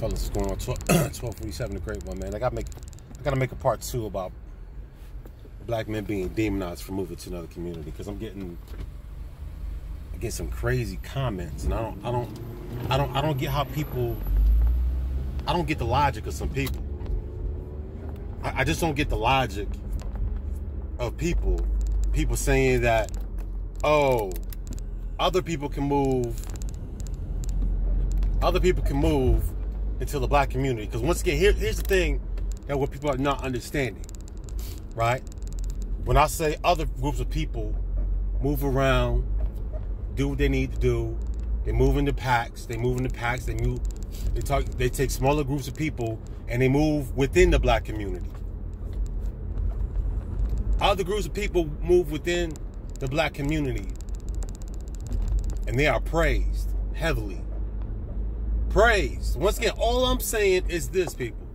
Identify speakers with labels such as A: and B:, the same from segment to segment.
A: Fellas, what's going on? 1247, the great one, man. I gotta make a part 2 about black men being demonized for moving to another community, because I get some crazy comments, and I don't get how people. I don't get the logic of some people. I just don't get the logic of people saying that, oh, other people can move into the black community. Because once again, here's the thing that what people are not understanding, right? When I say other groups of people move around, do what they need to do, they move into packs, they take smaller groups of people and they move within the black community. Other groups of people move within the black community and they are praised heavily. Praised. Once again, all I'm saying is this, people.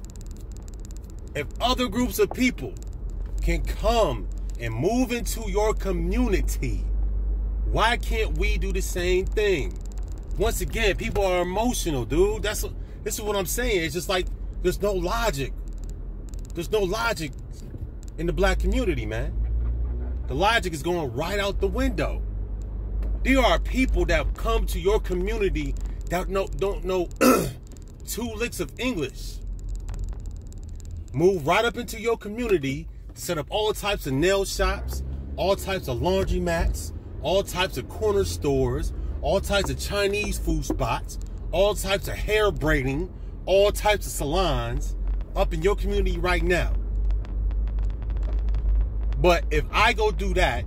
A: If other groups of people can come and move into your community, why can't we do the same thing? Once again, people are emotional, dude. This is what I'm saying. It's just like there's no logic. There's no logic in the black community, man. The logic is going right out the window. There are people that come to your community that don't know 2 licks of English. Move right up into your community, set up all types of nail shops, all types of laundromats, all types of corner stores, all types of Chinese food spots, all types of hair braiding, all types of salons up in your community right now. But if I go do that,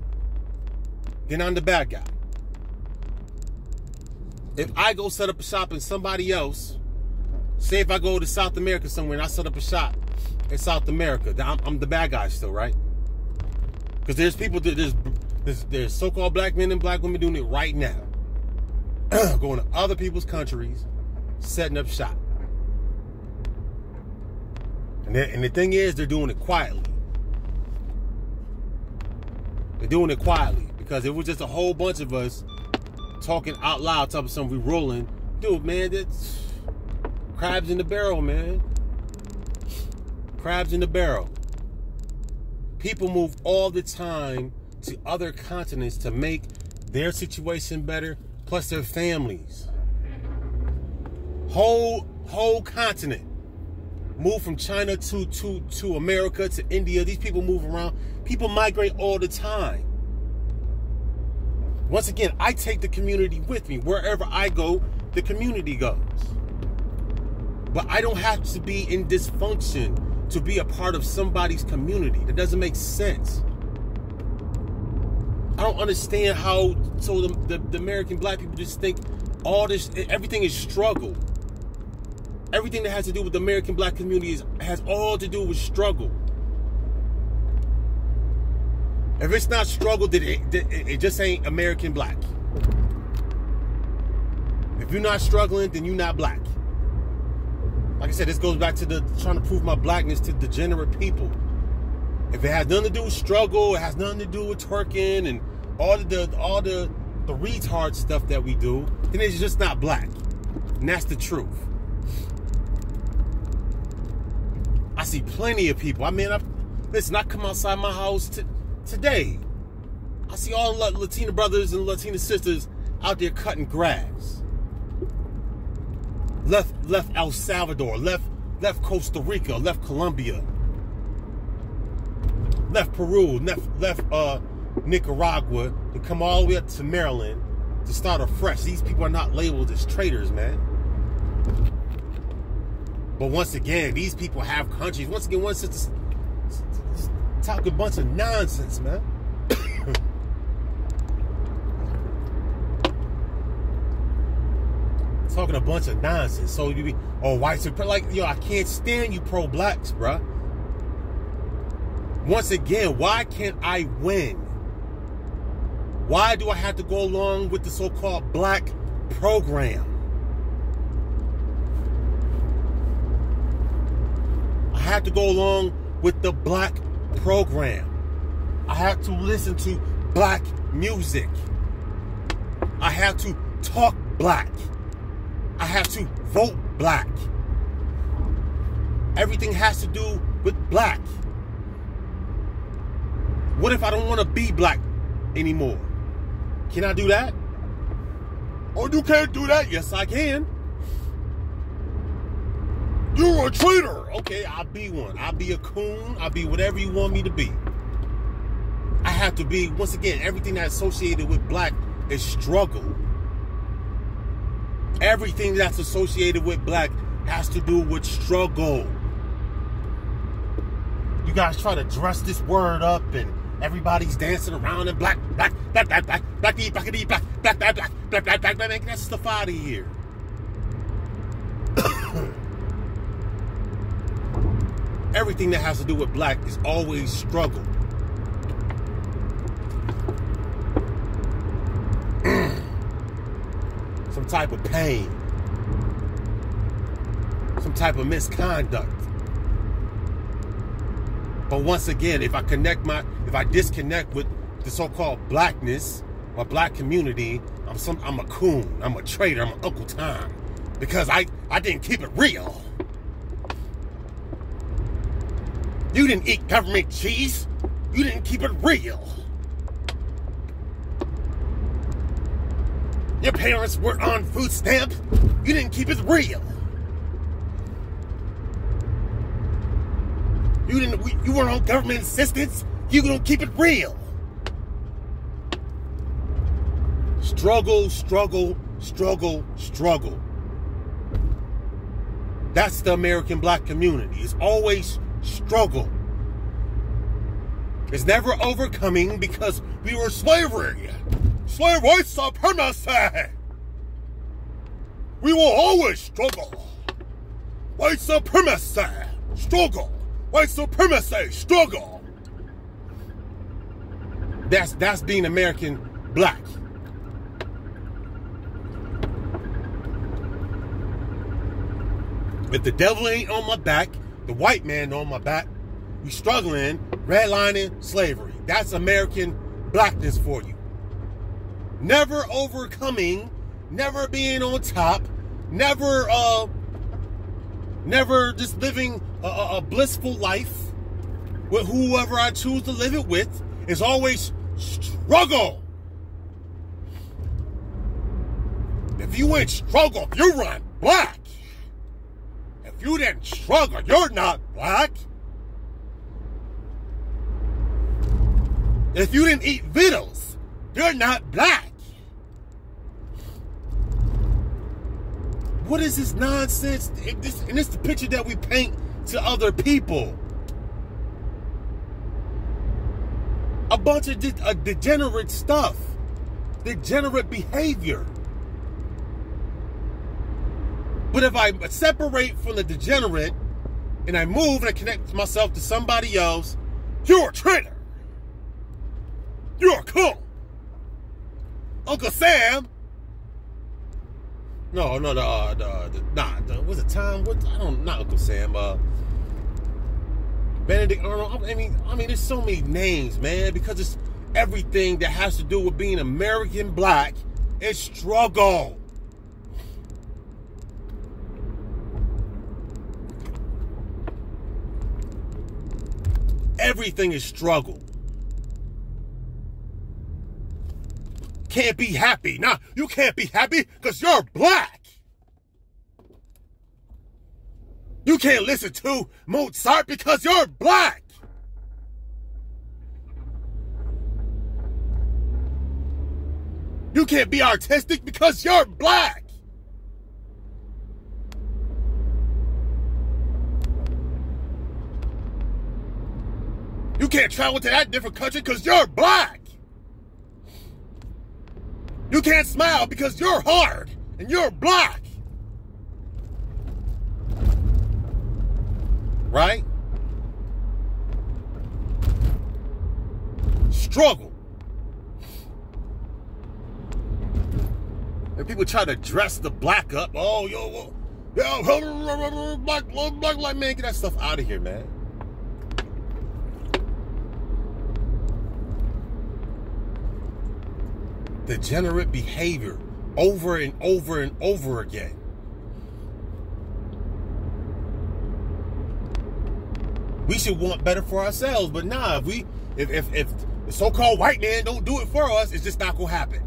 A: then I'm the bad guy. If I go set up a shop in somebody else, say if I go to South America somewhere and I set up a shop in South America, I'm the bad guy still, right? Because there's people, there's so-called black men and black women doing it right now. Going to other people's countries, setting up shop. And the thing is, they're doing it quietly. They're doing it quietly. Because it was just a whole bunch of us talking out loud, talking something, we rolling. Dude, man, that's crabs in the barrel, man. Crabs in the barrel. People move all the time to other continents to make their situation better, plus their families. Whole continent. Move from China to America, to India. These people move around. People migrate all the time. Once again, I take the community with me. Wherever I go, the community goes. But I don't have to be in dysfunction to be a part of somebody's community. That doesn't make sense. I don't understand how the American black people just think everything is struggle. Everything that has to do with the American black community has all to do with struggle. If it's not struggle, then it just ain't American black. If you're not struggling, then you're not black. Like I said, this goes back to trying to prove my blackness to degenerate people. If it has nothing to do with struggle, it has nothing to do with twerking and all the retard stuff that we do, then it's just not black. And that's the truth. I see plenty of people. I mean, listen, I come outside my house today. I see all the Latina brothers and Latina sisters out there cutting grass. Left El Salvador, left Costa Rica, left Colombia, left Peru, left Nicaragua, and come all the way up to Maryland to start afresh. These people are not labeled as traitors, man. But once again, these people have countries. Once again, one sister talk a bunch of nonsense, man. Talking a bunch of nonsense. So you be, oh, white supremacy. Like, yo, I can't stand you pro-blacks, bruh. Once again, why can't I win? Why do I have to go along with the so-called black program? I have to go along with the black program. I have to listen to black music. I have to talk black. I have to vote black. everything has to do with black. What if I don't want to be black anymore? Can I do that? Oh, you can't do that. Yes, I can. You're a traitor. Okay, I'll be one. I'll be a coon. I'll be whatever you want me to be. I have to be, once again, everything that's associated with black is struggle. Everything that's associated with black has to do with struggle. You guys try to dress this word up and everybody's dancing around in black, black, black, black, black, blackity, blackity, black, black, black, black, black, black, black, black, that stuff out of here. Everything that has to do with black is always struggle. Some type of pain. Some type of misconduct. But once again, if I disconnect with the so-called blackness or black community, I'm a coon, I'm a traitor, I'm an Uncle Tom. Because I didn't keep it real. You didn't eat government cheese. You didn't keep it real. Your parents were on food stamps. You didn't keep it real. You weren't on government assistance. You don't keep it real. Struggle, struggle, struggle, struggle. That's the American black community. It's always struggle. It's never overcoming because we were slavery. Slave white supremacy. We will always struggle. White supremacy, struggle. White supremacy, struggle. That's being American black. If the devil ain't on my back, the white man on my back, we struggling, redlining slavery. That's American blackness for you. Never overcoming, never being on top, never just living a blissful life with whoever I choose to live it with. Is always struggle. If you ain't struggle, if you run black. If you didn't struggle, you're not black. If you didn't eat vittles, you're not black. What is this nonsense? And it's the picture that we paint to other people. A bunch of degenerate stuff. Degenerate behavior. But if I separate from the degenerate and I move and I connect myself to somebody else, you're a traitor. You're a coon. Uncle Sam. No, what's the time? Not Uncle Sam. Benedict Arnold. I mean, there's so many names, man, because it's everything that has to do with being American black is struggle. Everything is struggle. Can't be happy. Nah, you can't be happy because you're black. You can't listen to Mozart because you're black. You can't be artistic because you're black. You can't travel to that different country because you're black. You can't smile because you're hard and you're black. Right? Struggle. And people try to dress the black up. Oh, yo, black, man, get that stuff out of here, man. Degenerate behavior over and over and over again. We should want better for ourselves. But nah, if the so-called white man don't do it for us, it's just not gonna happen.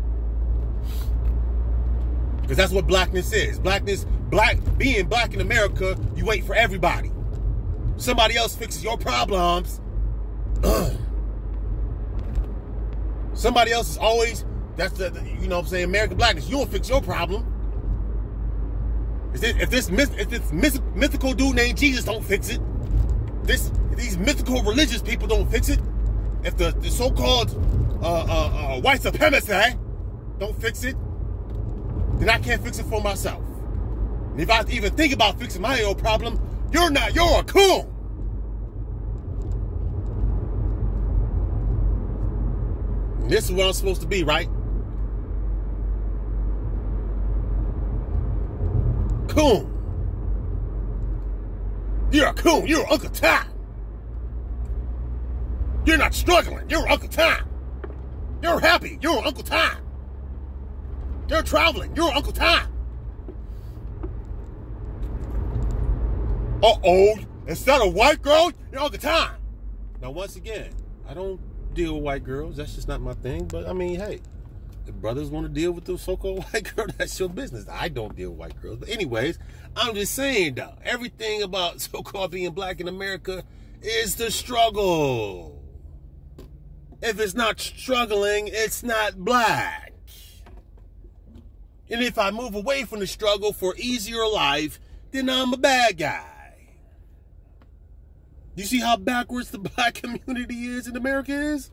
A: Because that's what blackness is. Being black in America, you wait for everybody. Somebody else fixes your problems. Somebody else is always, that's the you know what I'm saying, American blackness. You don't fix your problem. If this mythical dude named Jesus don't fix it, these mythical religious people don't fix it, if the so-called white supremacy don't fix it, then I can't fix it for myself. And if I even think about fixing my own problem, you're a coon. And this is where I'm supposed to be, right? Coon. You're a coon. You're Uncle Tom. You're not struggling. You're Uncle Tom. You're happy. You're Uncle Tom. You're traveling. You're Uncle Tom. Uh-oh. Instead of white girl, you're Uncle Tom. Now, once again, I don't deal with white girls. That's just not my thing. But, I mean, hey, if brothers want to deal with the so-called white girl, that's your business. I don't deal with white girls. But anyways, I'm just saying, though, everything about so-called being black in America is the struggle. If it's not struggling, it's not black. And if I move away from the struggle for easier life, then I'm a bad guy. You see how backwards the black community is in America is?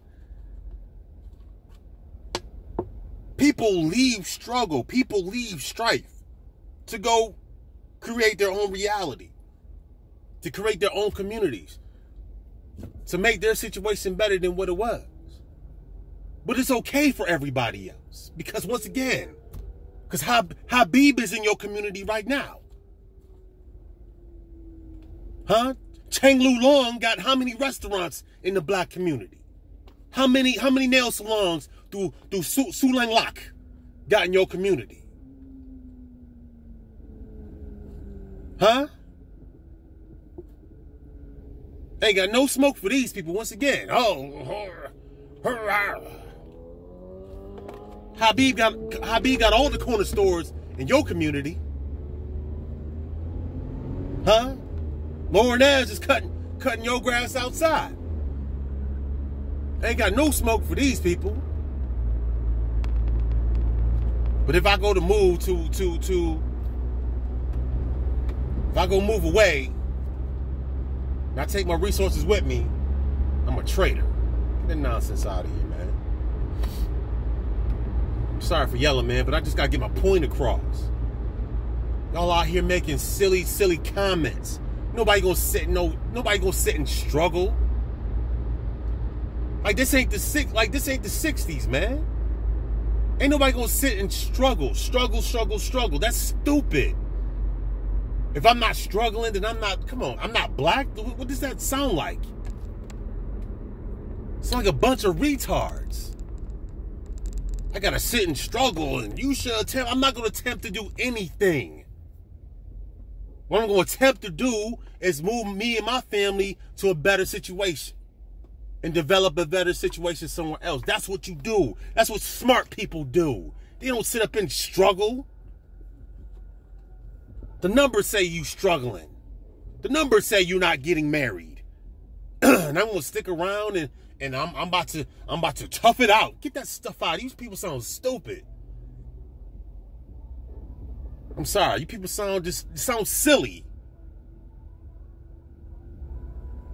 A: People leave struggle. People leave strife to go create their own reality, to create their own communities, to make their situation better than what it was. But it's okay for everybody else. Because once again, because Habib is in your community right now. Huh? Cheng Lu Long got how many restaurants in the black community? How many nail salons do Su Lang Lak got in your community? Huh? Ain't got no smoke for these people once again. Habib got all the corner stores in your community. Huh? Lauren Nash is cutting your grass outside. Ain't got no smoke for these people. But if I go to move if I go move away, and I take my resources with me, I'm a traitor. Get that nonsense out of here, man. Sorry for yelling, man, but I just gotta get my point across. Y'all out here making silly comments. Nobody gonna sit and struggle. Like this ain't the 60s, man. Ain't nobody gonna sit and struggle. That's stupid. If I'm not struggling, then I'm not black. What does that sound like? It's like a bunch of retards. I gotta sit and struggle, and you should attempt. I'm not gonna attempt to do anything. What I'm going to attempt to do is move me and my family to a better situation and develop a better situation somewhere else. That's what you do. That's what smart people do. They don't sit up and struggle. The numbers say you struggling. The numbers say you're not getting married. And I'm going to stick around and I'm about to tough it out. Get that stuff out. These people sound stupid. I'm sorry, you people sound silly.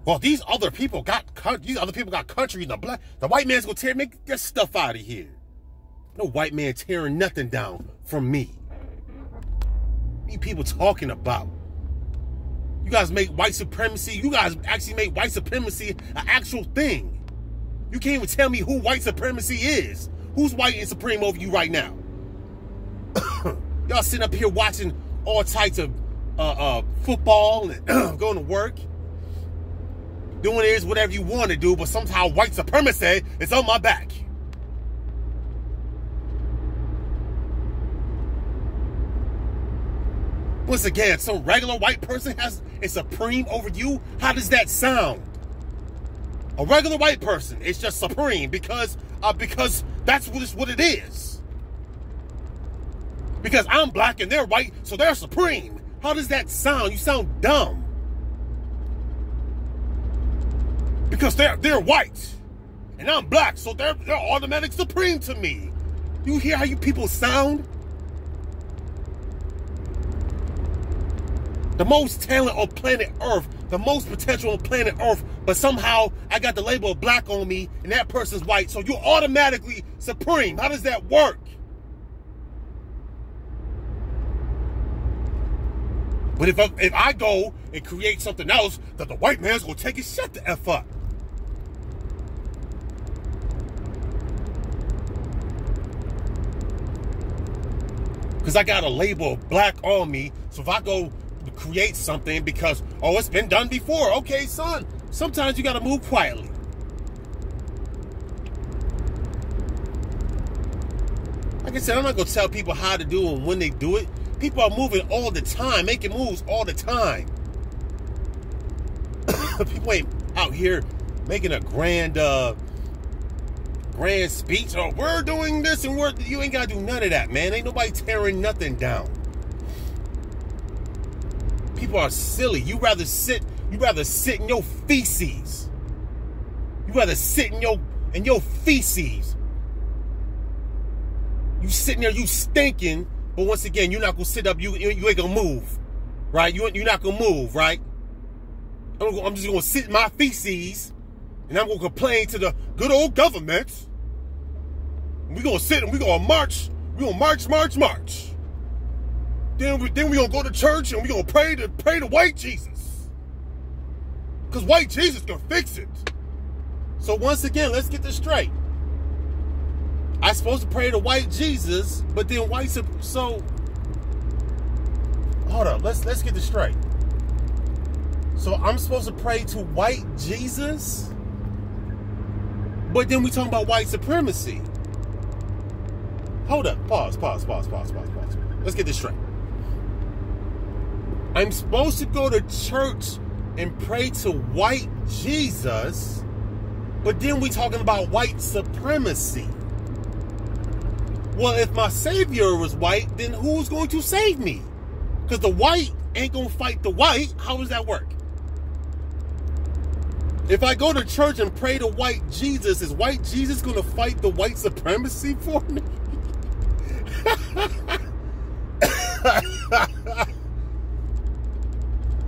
A: Well, these other people got country. The white man's gonna make that stuff out of here. No white man tearing nothing down from me. What are you people talking about? You guys make white supremacy. You guys actually make white supremacy an actual thing. You can't even tell me who white supremacy is. Who's white and supreme over you right now? Y'all sitting up here watching all types of football and going to work. Doing whatever you want to do, but somehow white supremacy is on my back. Once again, some regular white person is supreme over you. How does that sound? A regular white person is just supreme because that's what it is. Because I'm black and they're white, so they're supreme. How does that sound? You sound dumb. Because they're white and I'm black, so they're automatic supreme to me. You hear how you people sound? The most talent on planet Earth, the most potential on planet Earth, but somehow I got the label of black on me and that person's white, so you're automatically supreme. How does that work? But if I go and create something else that the white man's gonna take it, shut the F up. Because I got a label of black on me, so if I go create something because, oh, it's been done before. Okay, son, sometimes you got to move quietly. Like I said, I'm not going to tell people how to do it and when they do it. People are moving all the time, making moves all the time. People ain't out here making a grand speech. Oh, we're doing this and you ain't got to do none of that, man. Ain't nobody tearing nothing down. People are silly. You rather sit in your feces. You rather sit in your feces. You sitting there, you stinking, but once again, you're not gonna sit up, you ain't gonna move. Right? You're not gonna move, right? I'm just gonna sit in my feces and I'm gonna complain to the good old government. We're gonna sit and we're gonna march. We're gonna march. Then we're gonna go to church and we're gonna pray to white Jesus. Because white Jesus can fix it. So once again, let's get this straight. I'm supposed to pray to white Jesus, but then so hold up, let's get this straight. So I'm supposed to pray to white Jesus, but then we talking about white supremacy. Hold up, pause. Let's get this straight. I'm supposed to go to church and pray to white Jesus, but then we talking about white supremacy. Well, if my savior was white, then who's going to save me? Because the white ain't going to fight the white. How does that work? If I go to church and pray to white Jesus, is white Jesus going to fight the white supremacy for me?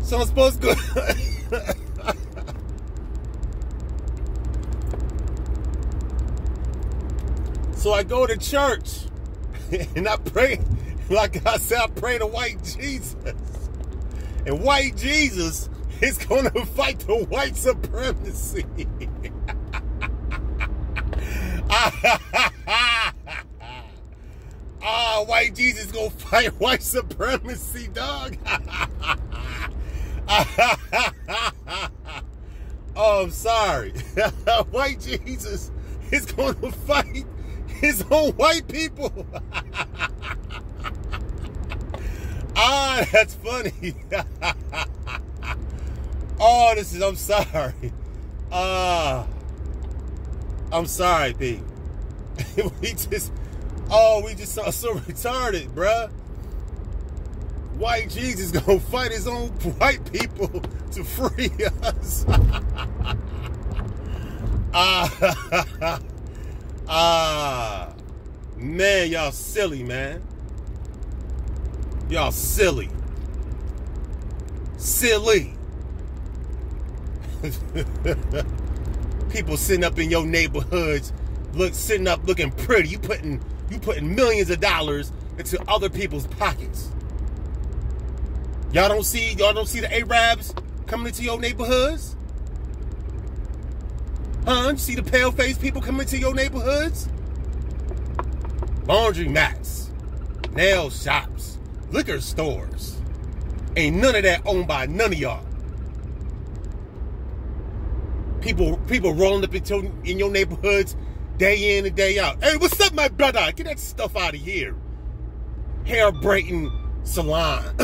A: So I'm supposed to go... So I go to church and I pray, like I said, I pray to white Jesus. And white Jesus is going to fight the white supremacy. White Jesus is going to fight white supremacy, dog. Oh, I'm sorry. White Jesus is going to fight his own white people. That's funny. I'm sorry. I'm sorry, Pete. we just so retarded, bruh. White Jesus gonna fight his own white people to free us. Man, y'all silly, man. Y'all silly. Silly. People sitting up in your neighborhoods, sitting up looking pretty. You putting millions of dollars into other people's pockets. Y'all don't see the Arabs coming into your neighborhoods? Huh? You see the pale-faced people coming into your neighborhoods? Laundry mats, nail shops, liquor stores. Ain't none of that owned by none of y'all. People rolling up in your neighborhoods day in and day out. Hey, what's up, my brother? Get that stuff out of here. Hair braiding salon.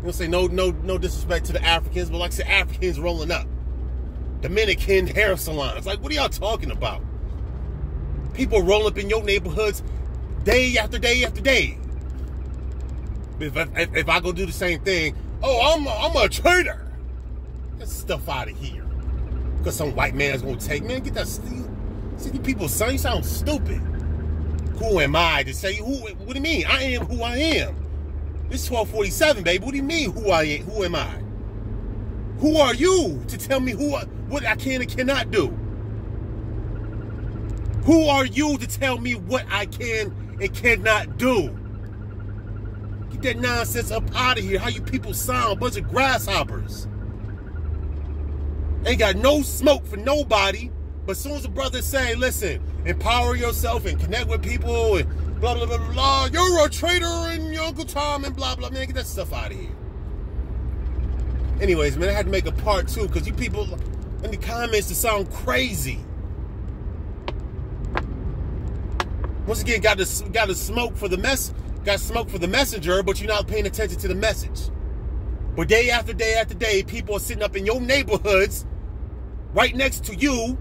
A: don't say no disrespect to the Africans, but like I said, Africans rolling up. Dominican hair salons. Like, what are y'all talking about? People roll up in your neighborhoods day after day after day. If I go do the same thing, oh, I'm a traitor. Get stuff out of here. Because some white man's gonna take, man, get that steal. See, people saying you sound stupid. Who am I to say what do you mean? I am who I am. It's 1247, baby. What do you mean who I am? Who am I? Who are you to tell me what I can and cannot do? Who are you to tell me what I can and cannot do? Get that nonsense up out of here. How you people sound, a bunch of grasshoppers. Ain't got no smoke for nobody. But as soon as the brothers say, listen, empower yourself and connect with people and blah, blah, blah, blah, you're a traitor and your Uncle Tom and blah, blah, man, get that stuff out of here. Anyways, man, I had to make a part 2 because you people in the comments to sound crazy. Once again, got smoke for the messenger, but you're not paying attention to the message. But day after day after day, people are sitting up in your neighborhoods, right next to you,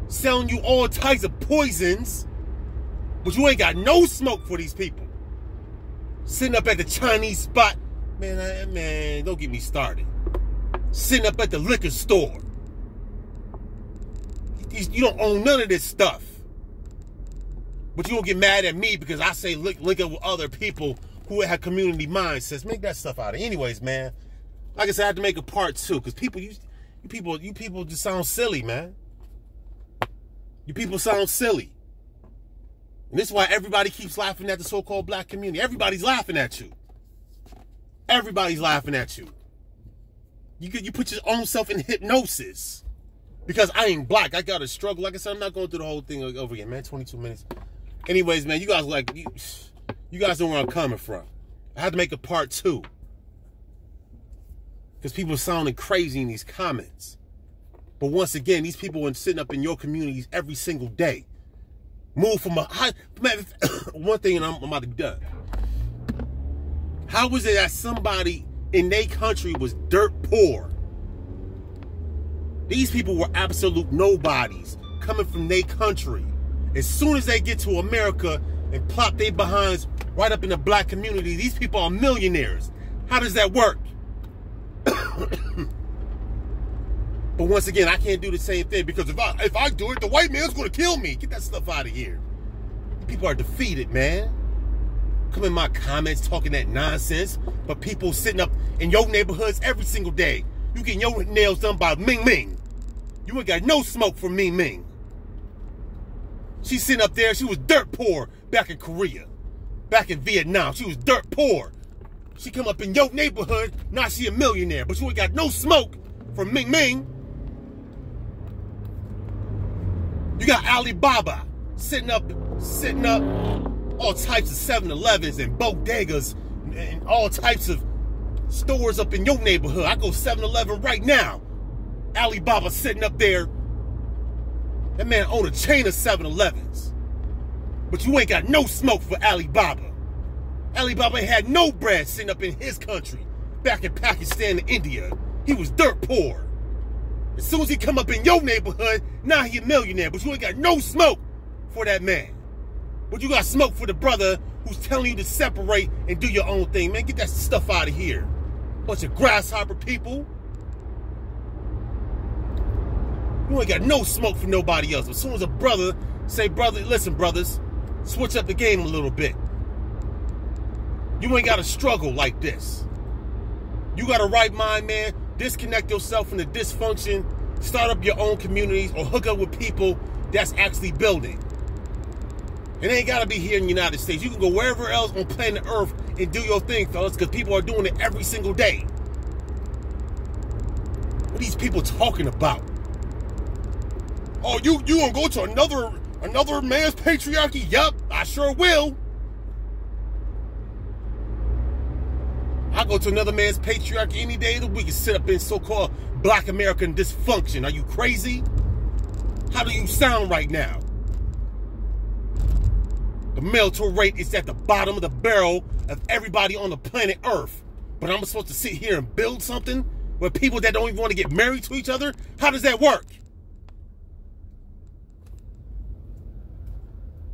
A: selling you all types of poisons, but you ain't got no smoke for these people. Sitting up at the Chinese spot, man, don't get me started. Sitting up at the liquor store. You don't own none of this stuff. But you don't get mad at me because I say link up with other people who have community mindsets. Make that stuff out of it. Anyways, man, like I said, I had to make a part 2 because you people just sound silly, man. You people sound silly. And this is why everybody keeps laughing at the so-called black community. Everybody's laughing at you. Everybody's laughing at you. You put your own self in hypnosis. Because I ain't black. I got to struggle. Like I said, I'm not going through the whole thing over again, man. 22 minutes. Anyways, man, you guys you guys know where I'm coming from. I had to make a part 2. Because people are sounding crazy in these comments. But once again, these people are sitting up in your communities every single day. Move from one thing and I'm about to be done. How was it that somebody in their country was dirt poor? These people were absolute nobodies coming from their country. As soon as they get to America and plop their behinds right up in the black community, these people are millionaires. How does that work? But once again, I can't do the same thing because if I do it, the white man's going to kill me. Get that stuff out of here. People are defeated, man. Come in my comments talking that nonsense, but people sitting up in your neighborhoods every single day. You getting your nails done by Ming Ming. You ain't got no smoke for Ming Ming. She's sitting up there. She was dirt poor back in Korea, back in Vietnam. She was dirt poor. She come up in your neighborhood. Now she a millionaire, but you ain't got no smoke for Ming Ming. You got Alibaba sitting up all types of 7-Elevens and bodegas and all types of stores up in your neighborhood. I go 7-Eleven right now. Alibaba sitting up there. That man own a chain of 7-Elevens. But you ain't got no smoke for Alibaba. Alibaba had no bread sitting up in his country. Back in Pakistan and India. He was dirt poor. As soon as he come up in your neighborhood, now he a millionaire. But you ain't got no smoke for that man. But you got smoke for the brother who's telling you to separate and do your own thing. Man, get that stuff out of here. Bunch of grasshopper people. You ain't got no smoke for nobody else. As soon as a brother say, brother, listen, brothers, switch up the game a little bit. You ain't got to struggle like this. You got a right mind, man. Disconnect yourself from the dysfunction. Start up your own communities or hook up with people that's actually building. It ain't got to be here in the United States. You can go wherever else on planet Earth and do your thing, fellas, because people are doing it every single day. What are these people talking about? Oh, you gonna go to another man's patriarchy? Yup, I sure will. I go to another man's patriarchy any day of the week and sit up in so-called black American dysfunction. Are you crazy? How do you sound right now? The marital rate is at the bottom of the barrel of everybody on the planet Earth. But I'm supposed to sit here and build something with people that don't even want to get married to each other? How does that work?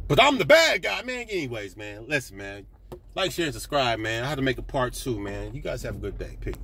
A: But I'm the bad guy, man. Anyways, man, listen, man. Like, share, and subscribe, man. I had to make a part 2, man. You guys have a good day. Peace.